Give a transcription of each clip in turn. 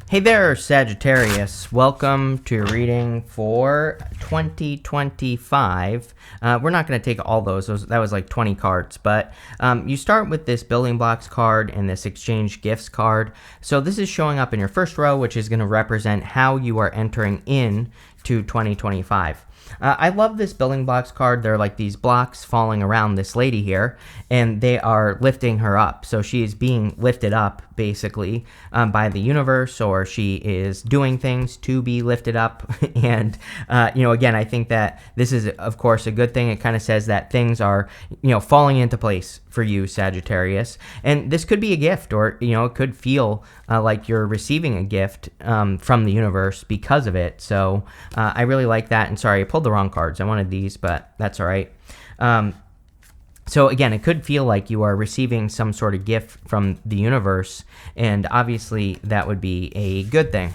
Hey there, Sagittarius. Welcome to your reading for 2025. We're not going to take all those. That was like 20 cards, but you start with this building blocks card and this exchange gifts card. So this is showing up in your first row, which is going to represent how you are entering in to 2025. I love this building blocks card. They're like these blocks falling around this lady here, and they are lifting her up. So she is being lifted up, basically, by the universe, or she is doing things to be lifted up. And, again, I think that this is, of course, a good thing. It kind of says that things are, falling into place for you, Sagittarius. And this could be a gift, or, it could feel like you're receiving a gift from the universe because of it. So I really like that. And sorry, I pulled the wrong cards. I wanted these, but that's all right. So again, it could feel like you are receiving some sort of gift from the universe, and obviously that would be a good thing.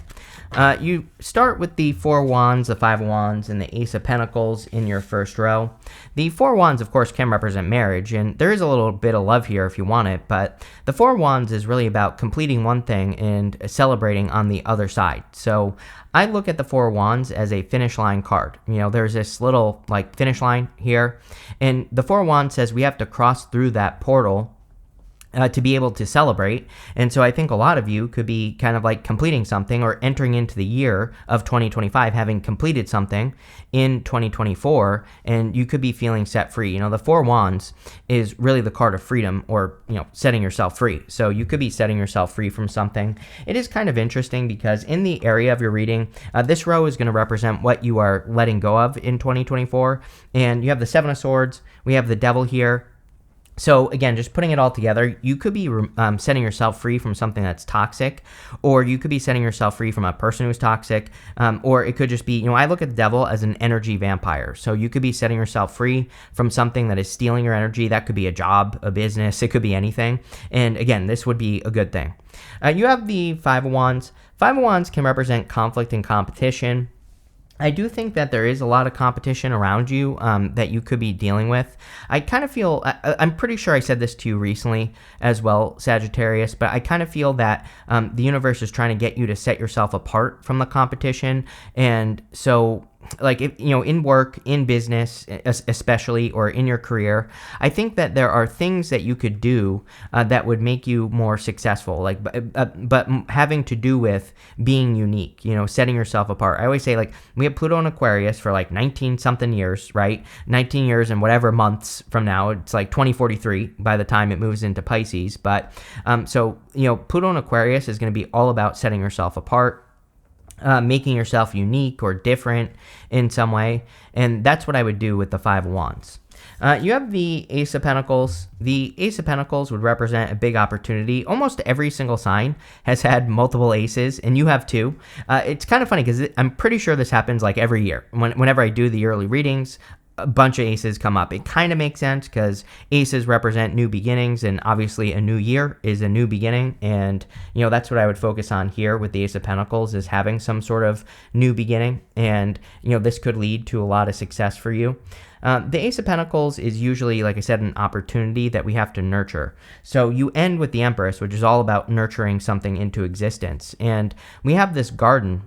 You start with the Four Wands, the Five of Wands, and the Ace of Pentacles in your first row. The Four Wands, of course, can represent marriage, and there is a little bit of love here if you want it, but the Four Wands is really about completing one thing and celebrating on the other side. So I look at the Four Wands as a finish line card. There's this little finish line here, and the Four Wands says we have to cross through that portal to be able to celebrate. And so I think a lot of you could be kind of like completing something or entering into the year of 2025, having completed something in 2024, and you could be feeling set free. The Four Wands is really the card of freedom, or, setting yourself free. So you could be setting yourself free from something. It is kind of interesting because in the area of your reading, this row is going to represent what you are letting go of in 2024. And you have the Seven of Swords, we have the Devil here. So again, just putting it all together, you could be setting yourself free from something that's toxic, or you could be setting yourself free from a person who's toxic, or it could just be, I look at the Devil as an energy vampire. So you could be setting yourself free from something that is stealing your energy. That could be a job, a business, it could be anything. And again, this would be a good thing. You have the Five of Wands. Five of Wands can represent conflict and competition. I do think that there is a lot of competition around you that you could be dealing with. I kind of feel, I'm pretty sure I said this to you recently as well, Sagittarius, but I kind of feel that the universe is trying to get you to set yourself apart from the competition. And so if in work, in business especially, or in your career, I think that there are things that you could do that would make you more successful, but having to do with being unique, setting yourself apart. I always say, we have Pluto in Aquarius for 19 something years, right? 19 years and whatever months from now. It's 2043 by the time it moves into Pisces. But so Pluto in Aquarius is going to be all about setting yourself apart, making yourself unique or different in some way. And that's what I would do with the Five of Wands. You have the Ace of Pentacles. The Ace of Pentacles would represent a big opportunity. Almost every single sign has had multiple aces, and you have two. It's kind of funny because I'm pretty sure this happens every year. Whenever I do the yearly readings, a bunch of aces come up. It kind of makes sense because aces represent new beginnings, and obviously a new year is a new beginning. And, that's what I would focus on here with the Ace of Pentacles, is having some sort of new beginning. And, this could lead to a lot of success for you. The Ace of Pentacles is usually, like I said, an opportunity that we have to nurture. So you end with the Empress, which is all about nurturing something into existence. And we have this garden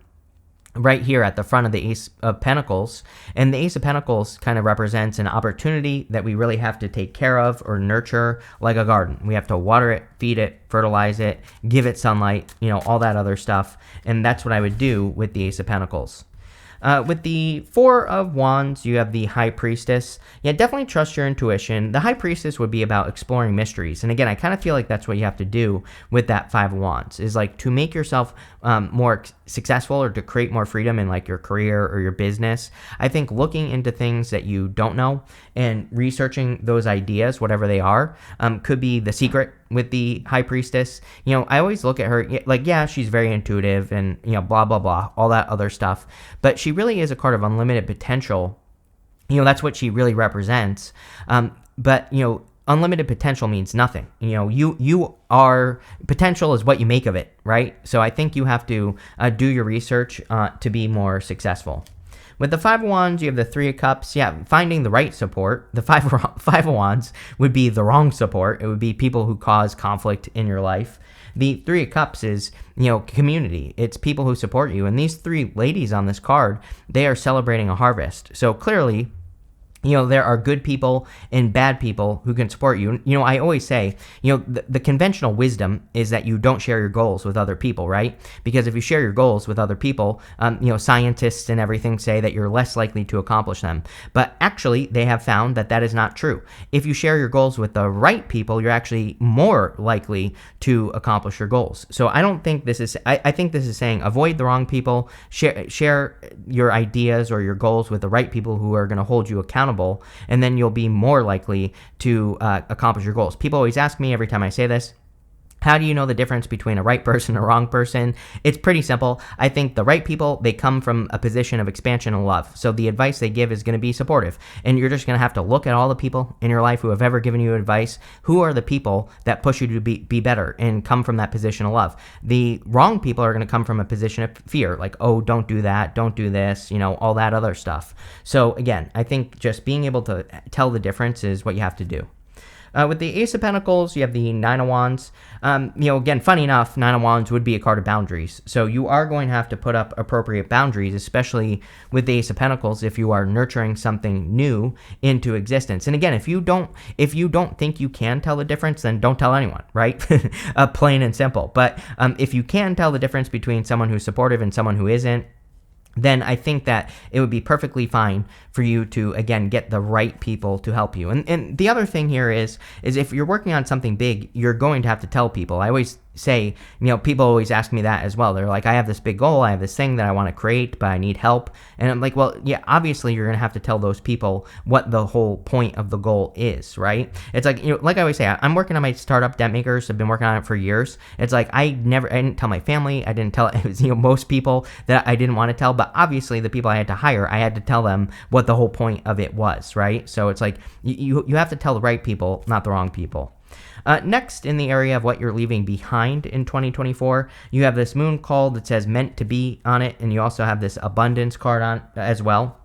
right here at the front of the Ace of Pentacles, and the Ace of Pentacles kind of represents an opportunity that we really have to take care of or nurture, like a garden. We have to water it, feed it, fertilize it, give it sunlight, all that other stuff, and that's what I would do with the Ace of Pentacles. With the Four of Wands, you have the High Priestess. Yeah, definitely trust your intuition. The High Priestess would be about exploring mysteries. And again, I kind of feel like that's what you have to do with that Five of Wands, is to make yourself more successful, or to create more freedom in your career or your business. I think looking into things that you don't know and researching those ideas, whatever they are, could be the secret with the High Priestess. I always look at her she's very intuitive and, blah, blah, blah, all that other stuff. But she really is a card of unlimited potential. That's what she really represents. But unlimited potential means nothing. You are, potential is what you make of it, right? So I think you have to do your research to be more successful. With the Five of Wands, you have the Three of Cups. Yeah, finding the right support. The Five of Wands would be the wrong support. It would be people who cause conflict in your life. The Three of Cups is, community. It's people who support you. And these three ladies on this card, they are celebrating a harvest. So clearly, there are good people and bad people who can support you. I always say, the conventional wisdom is that you don't share your goals with other people, right? Because if you share your goals with other people, scientists and everything say that you're less likely to accomplish them. But actually, they have found that that is not true. If you share your goals with the right people, you're actually more likely to accomplish your goals. So I don't think this is, I think this is saying avoid the wrong people, share your ideas or your goals with the right people who are going to hold you accountable, and then you'll be more likely to accomplish your goals. People always ask me every time I say this, how do you know the difference between a right person and a wrong person? It's pretty simple. I think the right people, they come from a position of expansion and love. So the advice they give is going to be supportive. And you're just going to have to look at all the people in your life who have ever given you advice. Who are the people that push you to be better and come from that position of love? The wrong people are going to come from a position of fear, like, oh, don't do that, don't do this, all that other stuff. So again, I think just being able to tell the difference is what you have to do. With the Ace of Pentacles, you have the Nine of Wands. Again, funny enough, Nine of Wands would be a card of boundaries. So you are going to have to put up appropriate boundaries, especially with the Ace of Pentacles, if you are nurturing something new into existence. And again, if you don't think you can tell the difference, then don't tell anyone, right? Plain and simple. But if you can tell the difference between someone who's supportive and someone who isn't, then I think that it would be perfectly fine for you to, again, get the right people to help you. And the other thing here is if you're working on something big, you're going to have to tell people. I always say, people always ask me that as well. They're like, I have this big goal, I have this thing that I want to create, but I need help. And I'm like, well, yeah, obviously you're going to have to tell those people what the whole point of the goal is, right? It's like, like I always say, I'm working on my startup, DENT Makers. I've been working on it for years. It's like, I didn't tell my family. I didn't tell, it was, most people that I didn't want to tell, but obviously the people I had to hire, I had to tell them what the whole point of it was, right? So it's like, you have to tell the right people, not the wrong people. Next, in the area of what you're leaving behind in 2024, you have this moon card that says meant to be on it, and you also have this abundance card on as well.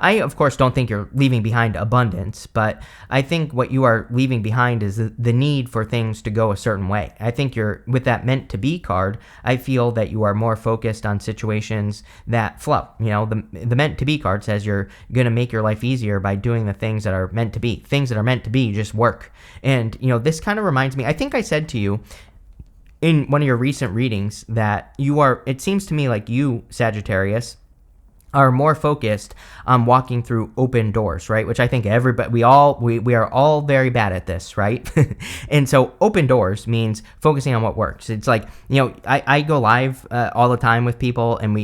I, of course, don't think you're leaving behind abundance, but I think what you are leaving behind is the need for things to go a certain way. I think with that meant to be card, I feel that you are more focused on situations that flow. The meant to be card says you're going to make your life easier by doing the things that are meant to be. Things that are meant to be just work. And, this kind of reminds me, I think I said to you in one of your recent readings that it seems to me like you, Sagittarius, are more focused on walking through open doors, right? Which I think everybody, we are all very bad at this, right? And so open doors means focusing on what works. It's like, I go live all the time with people, and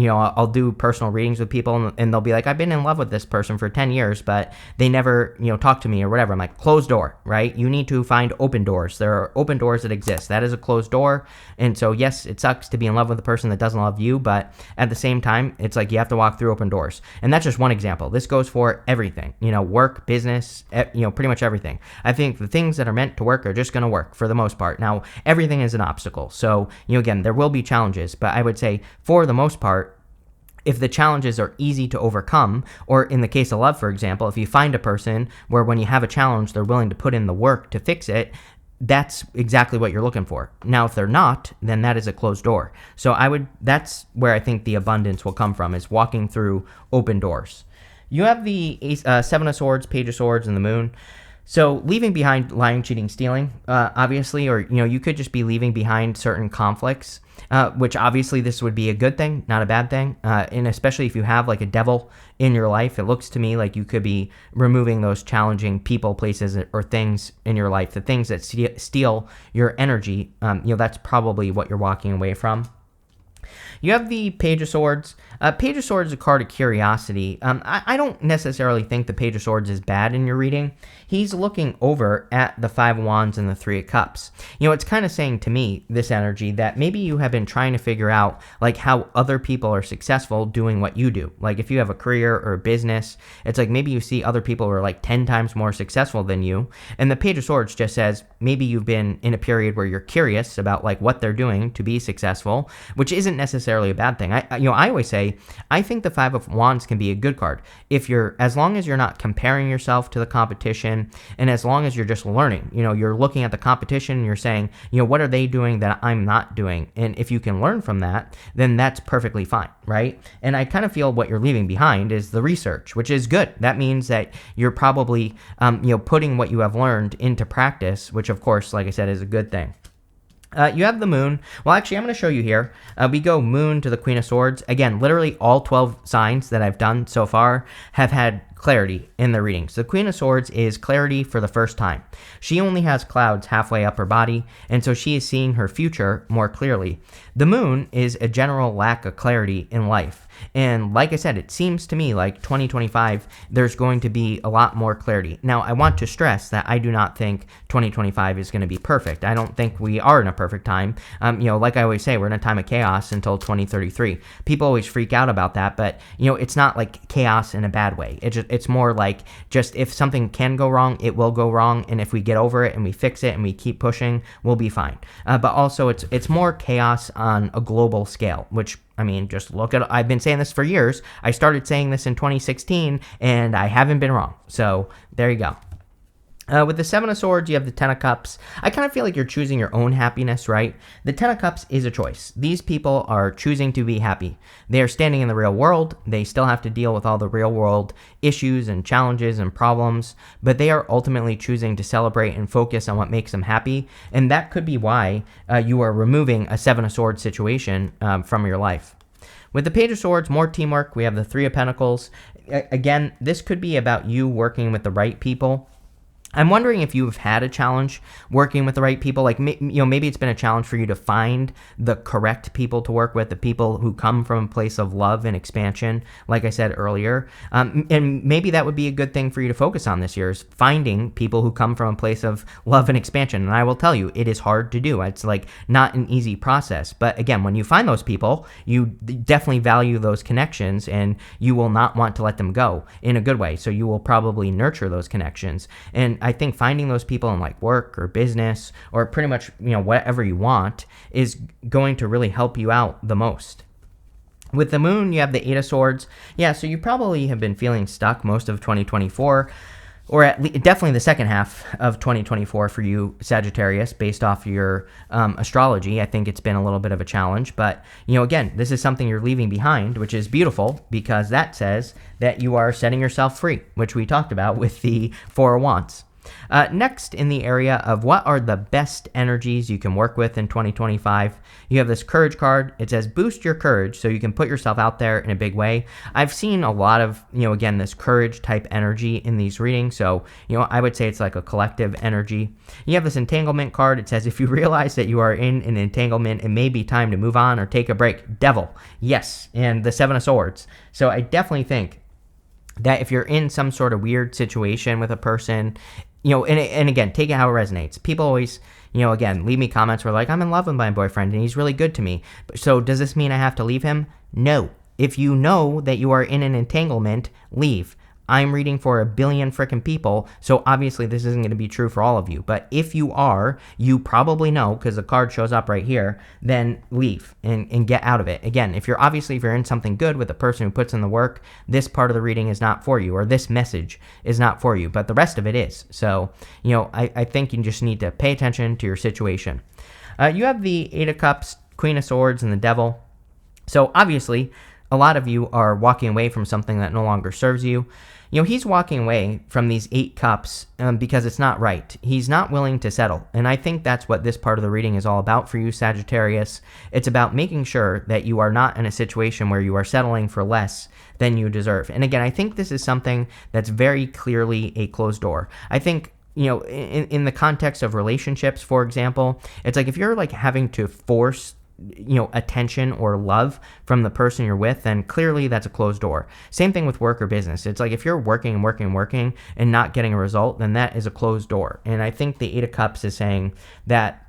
I'll do personal readings with people, and they'll be like, I've been in love with this person for 10 years, but they never, talk to me or whatever. I'm like, closed door, right? You need to find open doors. There are open doors that exist. That is a closed door. And so, yes, it sucks to be in love with a person that doesn't love you, but at the same time, it's like you have to walk through open doors. And that's just one example. This goes for everything, work, business, pretty much everything. I think the things that are meant to work are just going to work for the most part. Now, everything is an obstacle. So, again, there will be challenges, but I would say for the most part, if the challenges are easy to overcome, or in the case of love, for example, if you find a person where when you have a challenge, they're willing to put in the work to fix it, that's exactly what you're looking for. Now, if they're not, then that is a closed door. So that's where I think the abundance will come from, is walking through open doors. You have the Seven of Swords, Page of Swords, and the Moon. So leaving behind lying, cheating, stealing, obviously, or, you could just be leaving behind certain conflicts, which obviously this would be a good thing, not a bad thing. And especially if you have like a devil in your life, it looks to me like you could be removing those challenging people, places, or things in your life, the things that steal your energy. That's probably what you're walking away from. You have the Page of Swords. Page of Swords is a card of curiosity. I don't necessarily think the Page of Swords is bad in your reading. He's looking over at the Five of Wands and the Three of Cups. It's kind of saying to me, this energy, that maybe you have been trying to figure out like how other people are successful doing what you do. Like if you have a career or a business, it's like maybe you see other people who are like 10 times more successful than you. And the Page of Swords just says maybe you've been in a period where you're curious about like what they're doing to be successful, which isn't necessarily a bad thing. I always say, I think the Five of Wands can be a good card as long as you're not comparing yourself to the competition, and as long as you're just learning. You're looking at the competition and you're saying, what are they doing that I'm not doing? And if you can learn from that, then that's perfectly fine, right? And I kind of feel what you're leaving behind is the research, which is good. That means that you're probably, putting what you have learned into practice, which of course, like I said, is a good thing. You have the moon. Well, actually, I'm going to show you here. We go moon to the Queen of Swords. Again, literally all 12 signs that I've done so far have had clarity in the readings. The Queen of Swords is clarity for the first time. She only has clouds halfway up her body, and so she is seeing her future more clearly. The moon is a general lack of clarity in life. And like I said, it seems to me like 2025, there's going to be a lot more clarity. Now, I want to stress that I do not think 2025 is going to be perfect. I don't think we are in a perfect time. Like I always say, we're in a time of chaos until 2033. People always freak out about that, but, it's not like chaos in a bad way. It's more like just if something can go wrong, it will go wrong. And if we get over it and we fix it and we keep pushing, we'll be fine. But also, it's more chaos on a global scale, which just look at, I've been saying this for years. I started saying this in 2016, and I haven't been wrong. So there you go. With the Seven of Swords, you have the Ten of Cups. I kind of feel like you're choosing your own happiness, right? The Ten of Cups is a choice. These people are choosing to be happy. They are standing in the real world. They still have to deal with all the real world issues and challenges and problems, but they are ultimately choosing to celebrate and focus on what makes them happy. And that could be why you are removing a Seven of Swords situation from your life. With the Page of Swords, more teamwork. We have the Three of Pentacles. Again, this could be about you working with the right people. I'm wondering if you've had a challenge working with the right people. Like, maybe it's been a challenge for you to find the correct people to work with, the people who come from a place of love and expansion, like I said earlier. And maybe that would be a good thing for you to focus on this year, is finding people who come from a place of love and expansion. And I will tell you, it is hard to do. It's like not an easy process. But again, when you find those people, you definitely value those connections, and you will not want to let them go in a good way. So you will probably nurture those connections. And I think finding those people in like work or business or pretty much, whatever you want is going to really help you out the most. With the moon, you have the Eight of Swords. Yeah, so you probably have been feeling stuck most of 2024. Or definitely the second half of 2024 for you, Sagittarius, based off your astrology. I think it's been a little bit of a challenge. But, again, this is something you're leaving behind, which is beautiful because that says that you are setting yourself free, which we talked about with the Four of Wands. Next, in the area of what are the best energies you can work with in 2025, you have this courage card. It says boost your courage so you can put yourself out there in a big way. I've seen a lot of, again, this courage type energy in these readings. So, I would say it's like a collective energy. You have this entanglement card. It says if you realize that you are in an entanglement, it may be time to move on or take a break. Devil. Yes. And the Seven of Swords. So I definitely think that if you're in some sort of weird situation with a person, and again, take it how it resonates. People always, again, leave me comments where like, I'm in love with my boyfriend and he's really good to me. So does this mean I have to leave him? No. If you know that you are in an entanglement, leave. I'm reading for 1 billion freaking people, so obviously this isn't going to be true for all of you. But if you are, you probably know, because the card shows up right here, then leave and get out of it. Again, if you're in something good with a person who puts in the work, this part of the reading is not for you, or this message is not for you, but the rest of it is. So, I think you just need to pay attention to your situation. You have the Eight of Cups, Queen of Swords, and the Devil. So obviously, a lot of you are walking away from something that no longer serves you. He's walking away from these 8 cups because it's not right. He's not willing to settle. And I think that's what this part of the reading is all about for you, Sagittarius. It's about making sure that you are not in a situation where you are settling for less than you deserve. And again, I think this is something that's very clearly a closed door. I think, in the context of relationships, for example, it's like if you're like having to force attention or love from the person you're with, then clearly that's a closed door. Same thing with work or business. It's like if you're working and not getting a result, then that is a closed door. And I think the Eight of Cups is saying that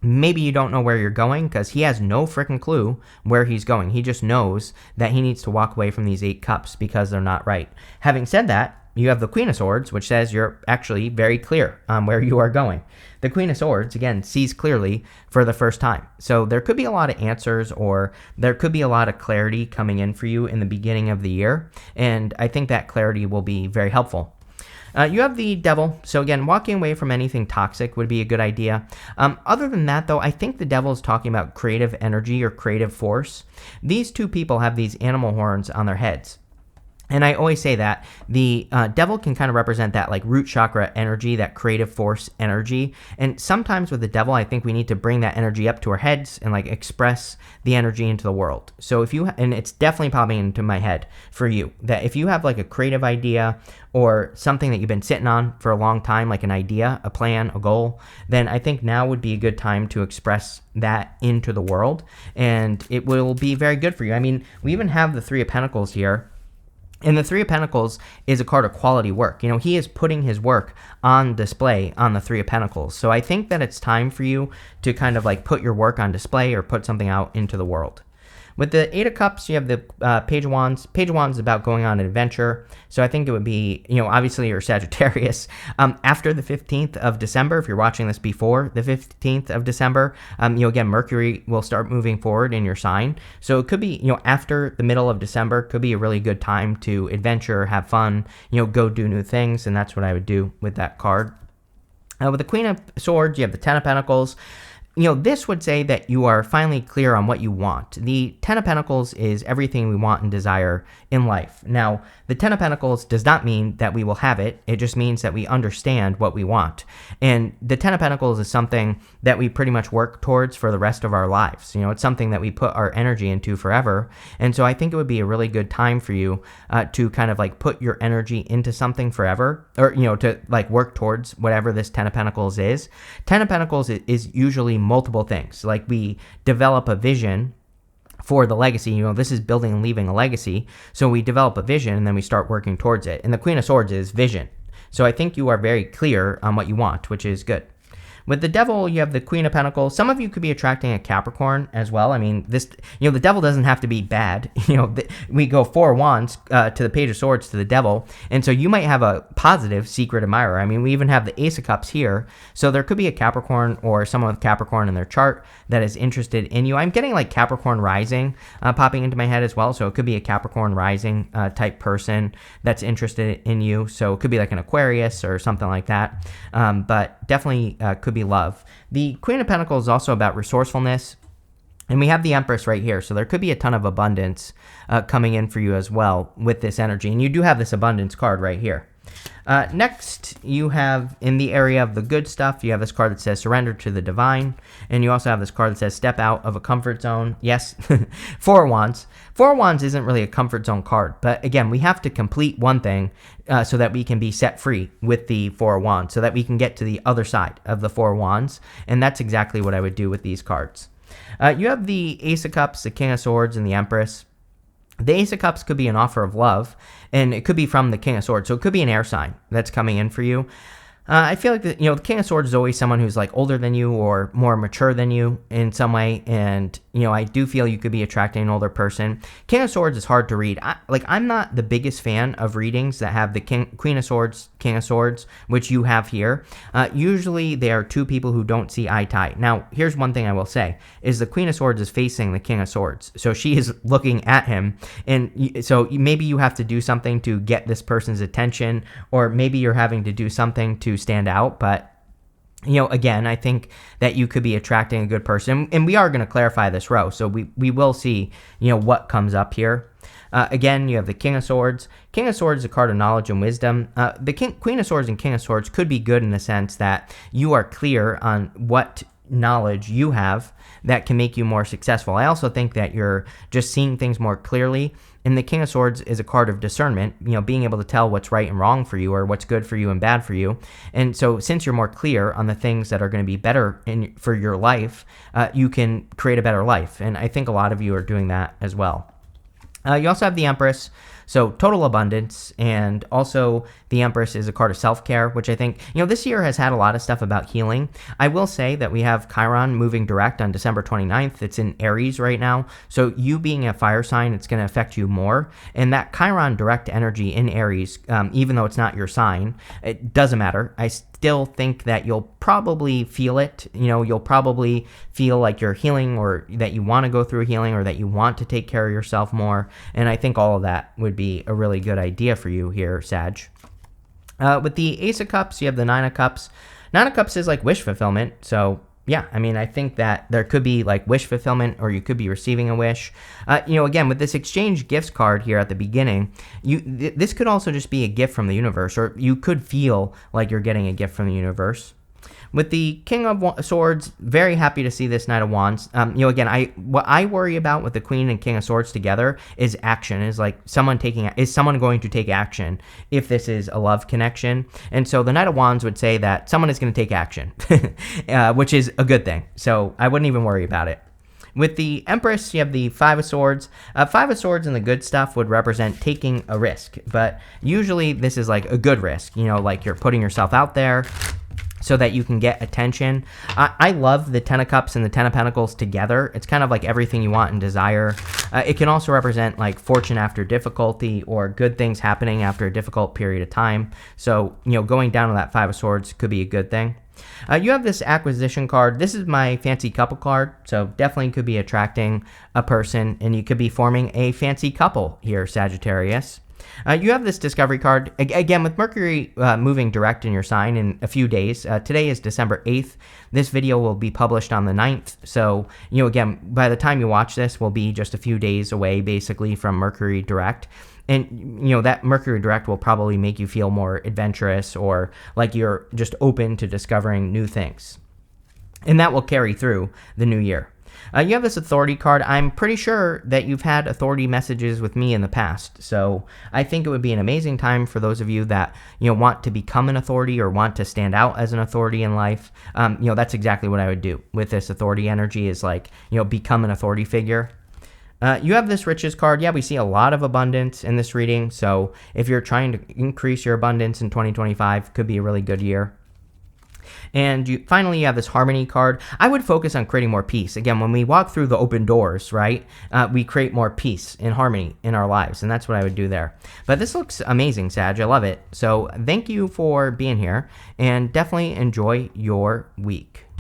maybe you don't know where you're going because he has no freaking clue where he's going. He just knows that he needs to walk away from these 8 cups because they're not right. Having said that, you have the Queen of Swords, which says you're actually very clear on where you are going. The Queen of Swords, again, sees clearly for the first time. So there could be a lot of answers, or there could be a lot of clarity coming in for you in the beginning of the year. And I think that clarity will be very helpful. You have the Devil. So again, walking away from anything toxic would be a good idea. Other than that, though, I think the Devil is talking about creative energy or creative force. These two people have these animal horns on their heads. And I always say that the Devil can kind of represent that like root chakra energy, that creative force energy. And sometimes with the Devil, I think we need to bring that energy up to our heads and like express the energy into the world. So if you, and it's definitely popping into my head for you, that if you have like a creative idea or something that you've been sitting on for a long time, like an idea, a plan, a goal, then I think now would be a good time to express that into the world. And it will be very good for you. I mean, we even have the Three of Pentacles here. And the Three of Pentacles is a card of quality work. You know, he is putting his work on display on the Three of Pentacles. So I think that it's time for you to kind of like put your work on display or put something out into the world. With the Eight of Cups, you have the Page of Wands. Page of Wands is about going on an adventure. So I think it would be, you know, obviously you're Sagittarius. After the 15th of December, if you're watching this before the 15th of December, you know, again, Mercury will start moving forward in your sign. So it could be, you know, after the middle of December, could be a really good time to adventure, have fun, you know, go do new things. And that's what I would do with that card. With the Queen of Swords, you have the Ten of Pentacles. You know, this would say that you are finally clear on what you want. The Ten of Pentacles is everything we want and desire in life. Now, the Ten of Pentacles does not mean that we will have it. It just means that we understand what we want. And the Ten of Pentacles is something that we pretty much work towards for the rest of our lives. You know, it's something that we put our energy into forever. And so I think it would be a really good time for you to kind of like put your energy into something forever, or, you know, to like work towards whatever this Ten of Pentacles is. Ten of Pentacles is usually multiple things. Like we develop a vision for the legacy. You know, this is building and leaving a legacy. So we develop a vision and then we start working towards it. And the Queen of Swords is vision. So I think you are very clear on what you want, which is good. With the Devil, you have the Queen of Pentacles. Some of you could be attracting a Capricorn as well. I mean, this, you know, the Devil doesn't have to be bad. You know, we go Four of Wands to the Page of Swords to the Devil. And so you might have a positive secret admirer. I mean, we even have the Ace of Cups here. So there could be a Capricorn or someone with Capricorn in their chart that is interested in you. I'm getting like Capricorn rising popping into my head as well. So it could be a Capricorn rising type person that's interested in you. So it could be like an Aquarius or something like that. But definitely could be love. The Queen of Pentacles is also about resourcefulness. And we have the Empress right here. So there could be a ton of abundance coming in for you as well with this energy. And you do have this abundance card right here. Next, you have in the area of the good stuff, you have this card that says surrender to the divine. And you also have this card that says step out of a comfort zone. Yes, Four of Wands. Four of Wands isn't really a comfort zone card. But again, we have to complete one thing so that we can be set free with the Four of Wands, so that we can get to the other side of the Four of Wands. And that's exactly what I would do with these cards. You have the Ace of Cups, the King of Swords, and the Empress. The Ace of Cups could be an offer of love, and it could be from the King of Swords. So it could be an air sign that's coming in for you. I feel like the King of Swords is always someone who's like older than you or more mature than you in some way. And, you know, I do feel you could be attracting an older person. King of Swords is hard to read. I'm not the biggest fan of readings that have the Queen of Swords, King of Swords, which you have here. Usually they are two people who don't see eye to eye. Now, here's one thing I will say is the Queen of Swords is facing the King of Swords. So she is looking at him. And so maybe you have to do something to get this person's attention, or maybe you're having to do something to stand out. But, you know, again, I think that you could be attracting a good person. And we are going to clarify this row. So we will see, you know, what comes up here. Again, you have the King of Swords. King of Swords is a card of knowledge and wisdom. The Queen of Swords and King of Swords could be good in the sense that you are clear on what knowledge you have that can make you more successful. I also think that you're just seeing things more clearly. And the King of Swords is a card of discernment, you know, being able to tell what's right and wrong for you, or what's good for you and bad for you. And so since you're more clear on the things that are going to be better for your life, you can create a better life. And I think a lot of you are doing that as well. You also have the Empress. So total abundance, and also the Empress is a card of self-care, which I think, this year has had a lot of stuff about healing. I will say that we have Chiron moving direct on December 29th. It's in Aries right now. So you being a fire sign, it's going to affect you more. And that Chiron direct energy in Aries, even though it's not your sign, it doesn't matter. I still think that you'll probably feel it. You'll probably feel like you're healing, or that you want to go through healing, or that you want to take care of yourself more. And I think all of that would be a really good idea for you here, Sag. With the Ace of Cups, you have the Nine of Cups. Nine of Cups is like wish fulfillment. So yeah, I think that there could be like wish fulfillment, or you could be receiving a wish. Again, with this exchange gifts card here at the beginning, this could also just be a gift from the universe, or you could feel like you're getting a gift from the universe. With the King of Swords, very happy to see this Knight of Wands. Again, what I worry about with the Queen and King of Swords together is action. Is someone going to take action if this is a love connection? And so the Knight of Wands would say that someone is going to take action, which is a good thing. So I wouldn't even worry about it. With the Empress, you have the Five of Swords. Five of Swords and the good stuff would represent taking a risk, but usually this is like a good risk. Like you're putting yourself out there so that you can get attention. I love the Ten of Cups and the Ten of Pentacles together. It's kind of like everything you want and desire. It can also represent like fortune after difficulty, or good things happening after a difficult period of time. So, going down to that Five of Swords could be a good thing. You have this acquisition card. This is my fancy couple card, so definitely could be attracting a person, and you could be forming a fancy couple here, Sagittarius. You have this discovery card, again, with Mercury moving direct in your sign in a few days. Today is December 8th. This video will be published on the 9th. So, again, by the time you watch this, we'll be just a few days away, basically, from Mercury direct. And, that Mercury direct will probably make you feel more adventurous, or like you're just open to discovering new things. And that will carry through the new year. You have this authority card. I'm pretty sure that you've had authority messages with me in the past. So I think it would be an amazing time for those of you that, want to become an authority, or want to stand out as an authority in life. That's exactly what I would do with this authority energy, is like, become an authority figure. You have this riches card. Yeah, we see a lot of abundance in this reading. So if you're trying to increase your abundance in 2025, could be a really good year. And finally, you have this harmony card. I would focus on creating more peace. Again, when we walk through the open doors, right, we create more peace and harmony in our lives. And that's what I would do there. But this looks amazing, Sag. I love it. So thank you for being here, and definitely enjoy your week.